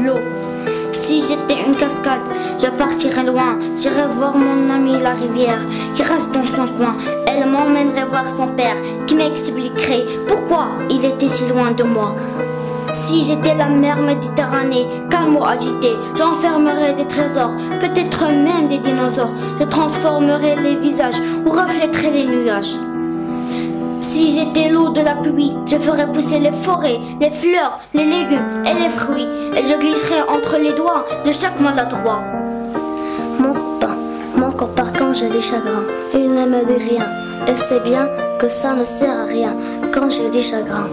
l'eau. Si j'étais une cascade, je partirais loin. J'irais voir mon ami la rivière qui reste dans son coin. Elle m'emmènerait voir son père qui m'expliquerait pourquoi il était si loin de moi. Si j'étais la mer Méditerranée, calme ou agitée, j'enfermerais des trésors, peut-être même des dinosaures. Je transformerais les visages ou reflèterais les nuages. Si j'étais l'eau de la pluie, je ferais pousser les forêts, les fleurs, les légumes et les fruits. Et je glisserais entre les doigts de chaque maladroit. Mon copain, quand j'ai des chagrins, il ne me dit rien. Et c'est bien que ça ne sert à rien quand j'ai des chagrins.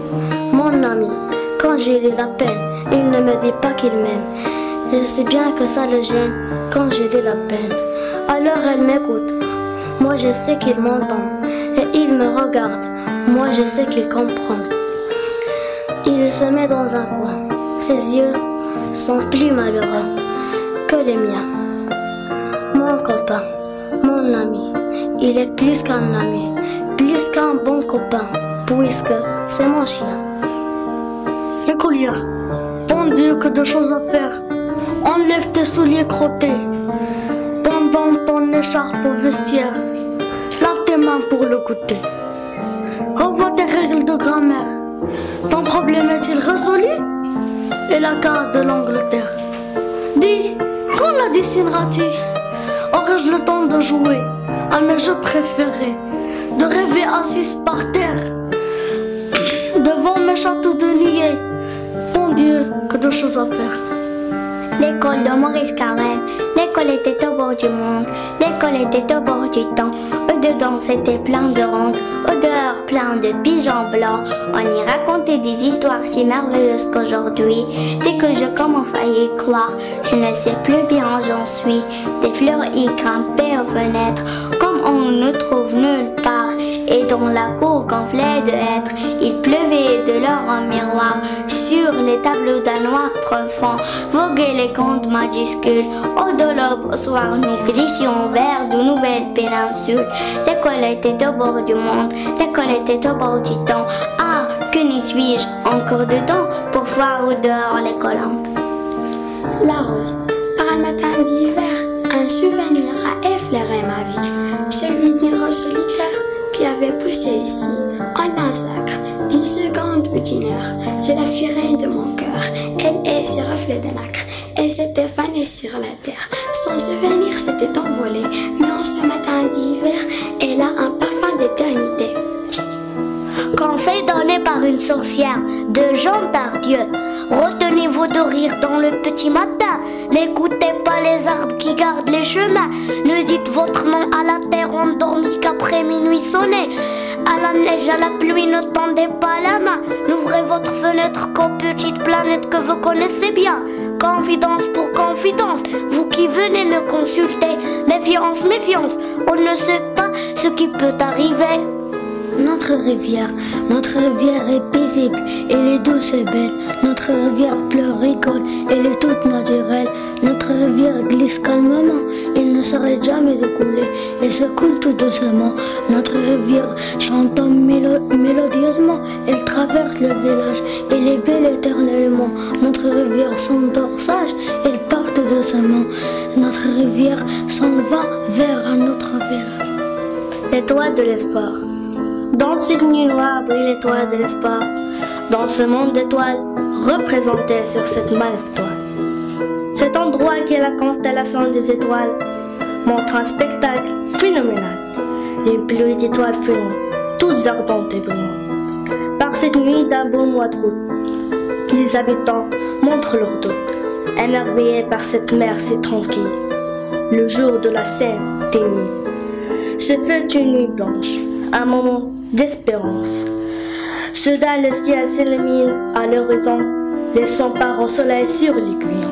Mon ami, quand j'ai de la peine, il ne me dit pas qu'il m'aime. Je sais bien que ça le gêne quand j'ai de la peine. Alors elle m'écoute, moi je sais qu'il m'entend. Et il me regarde, moi je sais qu'il comprend. Il se met dans un coin, ses yeux sont plus malheureux que les miens. Mon copain, mon ami, il est plus qu'un ami, plus qu'un bon copain, puisque c'est mon chien. Écolière, bon Dieu, que de choses à faire. Enlève tes souliers crottés, pendant ton écharpe au vestiaire. Lave tes mains pour le goûter. Revois tes règles de grammaire. Ton problème est-il résolu? Et la carte de l'Angleterre. Dis, quand la dessinera-t-il? Aurais-je le temps de jouer à mes jeux préférés, de rêver assise par terre, devant mes châteaux de nuée? Bon Dieu, que de choses à faire. L'école de Maurice Carême, l'école était au bord du monde, l'école était au bord du temps. Au-dedans c'était plein de rondes, au dehors plein de pigeons blancs. On y racontait des histoires si merveilleuses qu'aujourd'hui, dès que je commence à y croire, je ne sais plus bien où j'en suis. Des fleurs y grimpaient aux fenêtres, comme on ne trouve nulle part. Et dans la cour gonflée de hêtres, il pleuvait de l'or en miroir. Sur les tableaux d'un noir profond, voguaient les contes majuscules. Au de l'aube au soir, nous glissions vers de nouvelles péninsules. L'école était au bord du monde, l'école était au bord du temps. Ah, que n'y suis-je encore dedans pour voir au dehors les colombes. La rose, par un matin d'hiver, un souvenir a effleuré ma vie. Celui d'une rose solitaire qui avait poussé ici, en un sacre, d'une seconde ou d'une heure. Je la fuirai de mon cœur, elle est ce reflet de nacre, elle s'était fanée sur la terre. Son souvenir s'était envolé, mais en ce matin d'hiver, elle a un parfum d'éternité. Conseil donné par une sorcière de Jean Tardieu. Retenez-vous de rire dans le petit matin. N'écoutez pas les arbres qui gardent les chemins. Ne dites votre nom à la terre endormie qu'après minuit sonné. À la neige, à la pluie, ne tendez pas la main. N'ouvrez votre fenêtre qu'aux petites planètes que vous connaissez bien. Confidence pour confidence, vous qui venez me consulter. Méfiance, méfiance, on ne sait pas ce qui peut arriver. Notre rivière est paisible, elle est douce et belle. Notre rivière pleure, rigole, elle est toute naturelle. Notre rivière glisse calmement, elle ne s'arrête jamais de couler, elle se coule tout doucement. Notre rivière chante mélodieusement, elle traverse le village, elle est belle éternellement. Notre rivière s'endort sage, elle part tout doucement. Notre rivière s'en va vers un autre village. L'étoile de l'espoir. Dans cette nuit noire brille l'étoile de l'espoir. Dans ce monde d'étoiles, représenté sur cette magnifique toile. Cet endroit qui est la constellation des étoiles montre un spectacle phénoménal. Une pluie d'étoiles filantes, toutes ardentes et brillantes. Par cette nuit d'un beau mois d'août, les habitants montrent leur doute, émerveillés par cette mer si tranquille. Le jour de la scène ténue. Ce fut une nuit blanche, un moment d'espérance. Soudain le ciel s'illumine à l'horizon, laissant part au soleil sur l'aiguillon.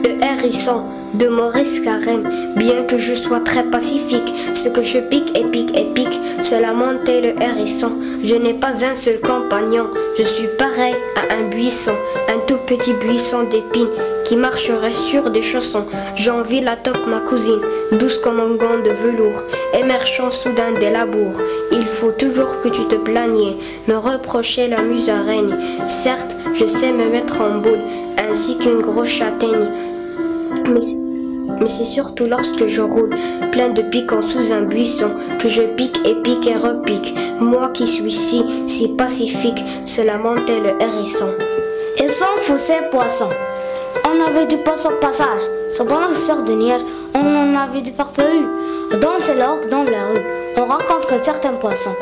Le hérisson de Maurice Carême, bien que je sois très pacifique, ce que je pique et pique et pique, cela montait le hérisson. Je n'ai pas un seul compagnon, je suis pareil à un buisson, un tout petit buisson d'épines qui marcherait sur des chaussons. J'envie la top ma cousine, douce comme un gant de velours, émergeant soudain des labours. Il faut toujours que tu te plaignes, me reprocher la musaraigne. Certes, je sais me mettre en boule, ainsi qu'une grosse châtaigne. Mais c'est surtout lorsque je roule plein de piquants sous un buisson que je pique et repique. Moi qui suis si pacifique, se lamentait le hérisson. Ils sont fous ces poissons. On avait du poisson au passage. Cependant, ce sort de neige, on en avait du farfelu. Dans ces l'orgue, dans la rue, on raconte que certains poissons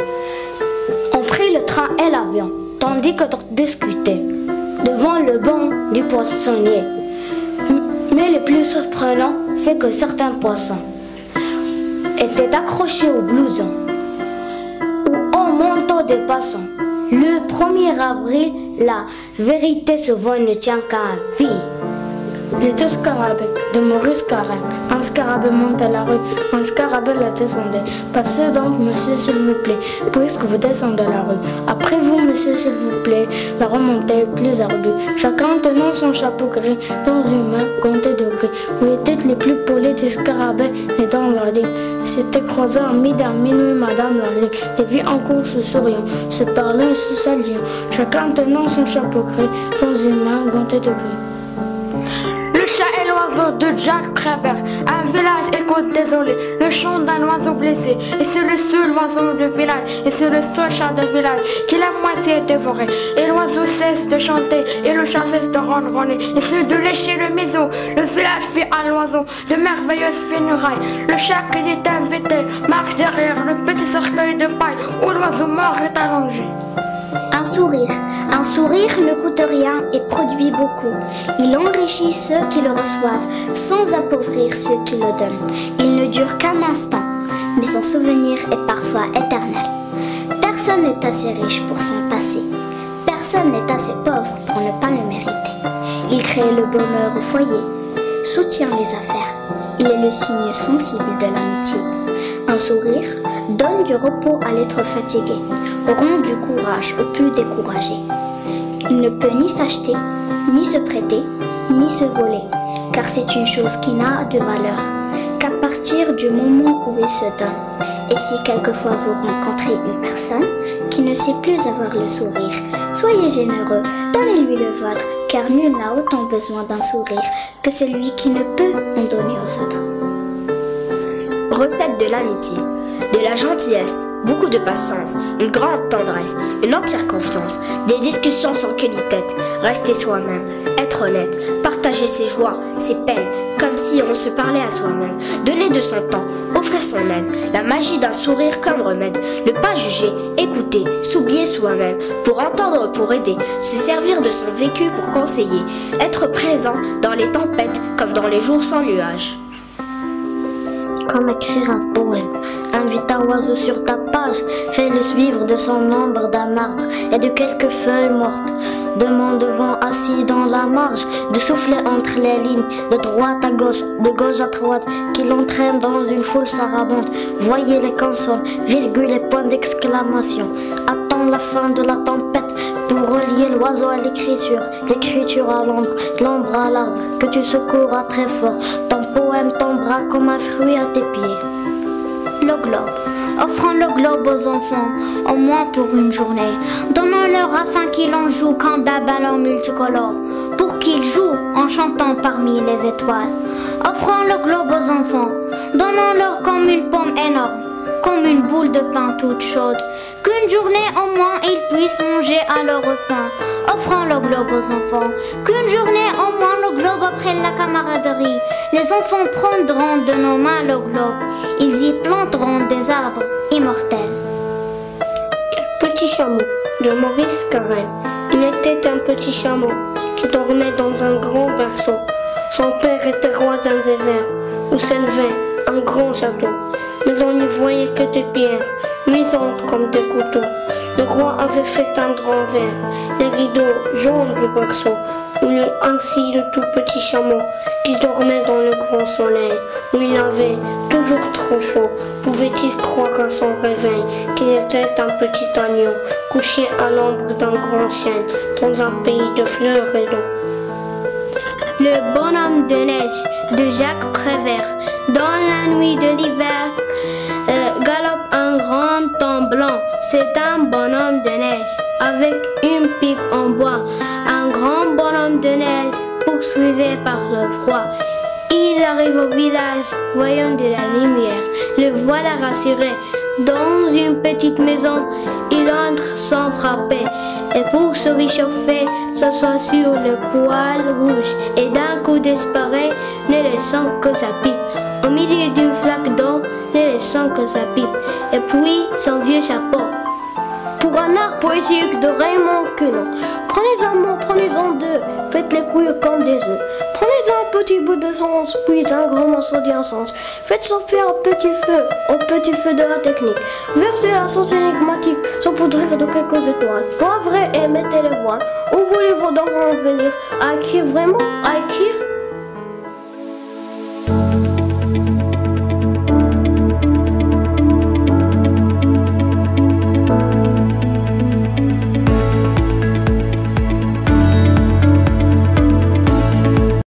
ont pris le train et l'avion, tandis que d'autres discutaient devant le banc du poissonnier. Mais le plus surprenant, c'est que certains poissons étaient accrochés au blouson ou au manteau des poissons. Le 1er avril, la vérité souvent ne tient qu'à un fil. Les deux scarabées de Maurice Carême. Un scarabée monte à la rue, un scarabée la descendait. Passez donc, monsieur, s'il vous plaît, puisque vous descendez la rue. Après vous, monsieur, s'il vous plaît, la remontée est plus ardue. Chacun tenant son chapeau gris, dans une main, compté de gris. Où les têtes les plus polies des scarabées et dans la ligne. S'était croisé à midi à minuit, madame la ligne. Les vit en course souriant, se parlant et se saluant. Chacun tenant son chapeau gris, dans une main, compté de gris. Le chat et l'oiseau de Jacques Prévert. Un village écoute désolé le chant d'un oiseau blessé. Et c'est le seul oiseau du village, et c'est le seul chat du village qui la moitié dévoré. Et l'oiseau cesse de chanter, et le chat cesse de ronronner, et c'est de lécher le museau. Le village fait à l'oiseau de merveilleuses funérailles. Le chat qui est invité marche derrière le petit cercueil de paille où l'oiseau mort est allongé. Un sourire. Un sourire ne coûte rien et produit beaucoup. Il enrichit ceux qui le reçoivent sans appauvrir ceux qui le donnent. Il ne dure qu'un instant, mais son souvenir est parfois éternel. Personne n'est assez riche pour s'en passer. Personne n'est assez pauvre pour ne pas le mériter. Il crée le bonheur au foyer, soutient les affaires. Il est le signe sensible de l'amitié. Un sourire donne du repos à l'être fatigué, rend du courage aux plus découragés. Il ne peut ni s'acheter, ni se prêter, ni se voler, car c'est une chose qui n'a de valeur qu'à partir du moment où il se donne. Et si quelquefois vous rencontrez une personne qui ne sait plus avoir le sourire, soyez généreux, donnez-lui le vôtre, car nul n'a autant besoin d'un sourire que celui qui ne peut en donner aux autres. Recette de l'amitié. De la gentillesse, beaucoup de patience, une grande tendresse, une entière confiance, des discussions sans queue ni tête, rester soi-même, être honnête, partager ses joies, ses peines, comme si on se parlait à soi-même, donner de son temps, offrir son aide, la magie d'un sourire comme remède, ne pas juger, écouter, s'oublier soi-même, pour entendre, pour aider, se servir de son vécu pour conseiller, être présent dans les tempêtes comme dans les jours sans nuages. Comme écrire un poème. Invite un oiseau sur ta page, fais-le suivre de son ombre d'un arbre et de quelques feuilles mortes. Demande devant assis dans la marge, de souffler entre les lignes, de droite à gauche, de gauche à droite, qui l'entraîne dans une foule sarabande. Voyez les consonnes, virgules et points d'exclamation. Attends la fin de la tempête pour relier l'oiseau à l'écriture, l'écriture à l'ombre, l'ombre à l'arbre, que tu secouras très fort. Ton poème tombera comme un fruit à tes pieds. Le globe. Offrons le globe aux enfants, au moins pour une journée. Donnons-leur afin qu'ils en jouent comme d'un ballon multicolore, pour qu'ils jouent en chantant parmi les étoiles. Offrons le globe aux enfants, donnons-leur comme une pomme énorme, comme une boule de pain toute chaude, qu'une journée au moins ils puissent songer à leur faim. Offrons le globe aux enfants, qu'une journée au moins le globe apprenne la camaraderie. Les enfants prendront de nos mains le globe, ils y planteront des arbres immortels. Petit chameau de Maurice Carême. Il était un petit chameau qui dormait dans un grand berceau. Son père était roi d'un désert où s'élevait un grand château, mais on n'y voyait que des pierres luisantes comme des couteaux. Le roi avait fait un grand verre, les rideaux jaunes du berceau, où il ainsi le tout petit chameau qui dormait dans le grand soleil, où il avait toujours trop chaud. Pouvait-il croire à son réveil qu'il était un petit agneau couché à l'ombre d'un grand chêne dans un pays de fleurs et d'eau. Le bonhomme de neige de Jacques Prévert. Dans la nuit de l'hiver, galope un grand temps blanc. C'est un bonhomme de neige avec une pipe en bois. Un grand bonhomme brume de neige, poursuivi par le froid. Il arrive au village, voyant de la lumière. Le voilà rassuré. Dans une petite maison, il entre sans frapper. Et pour se réchauffer, s'assoit sur le poêle rouge. Et d'un coup disparaît, ne laissant que sa pipe. Au milieu d'une flaque d'eau, ne laissant que sa pipe. Et puis son vieux chapeau. Pour un art poétique de Raymond Queneau, prenez un mot, prenez-en deux, faites-les cuire comme des œufs. Prenez un petit bout de sens, puis un grand morceau d'incense. Faites chauffer un petit feu, au petit feu de la technique. Versez la sauce énigmatique, saupoudrez de quelques étoiles. Poivrez et mettez les voiles. Où voulez-vous donc en venir? À écrire vraiment, à écrire